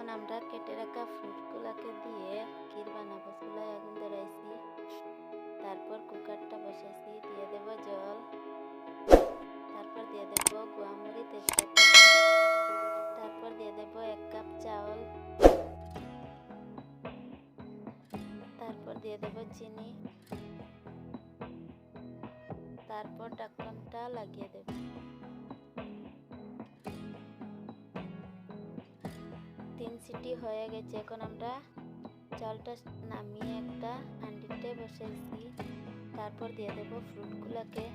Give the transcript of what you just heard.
এখন আমরা কেটে রাখা ফ্রুটগুলোকে দিয়ে ক্ষীর বানাবো। চুলায় আগুন ধরাইছি, তারপর কুকারটা বসাইছি, দিয়ে দেব জল, তারপর দিয়ে দেব গুয়ামরি, তেজপাতা, তারপর দিয়ে দেব 1 কাপ চাউল, তারপর দিয়ে দেব চিনি, তারপর ঢাকনটা লাগিয়ে দেব। 3 সিটি হয়ে গেছে। এখন আমরা চালটা নামিয়ে একটা হাঁড়িতে বসাইছি, তারপর দিয়ে দেব ফ্রুটগুলোকে।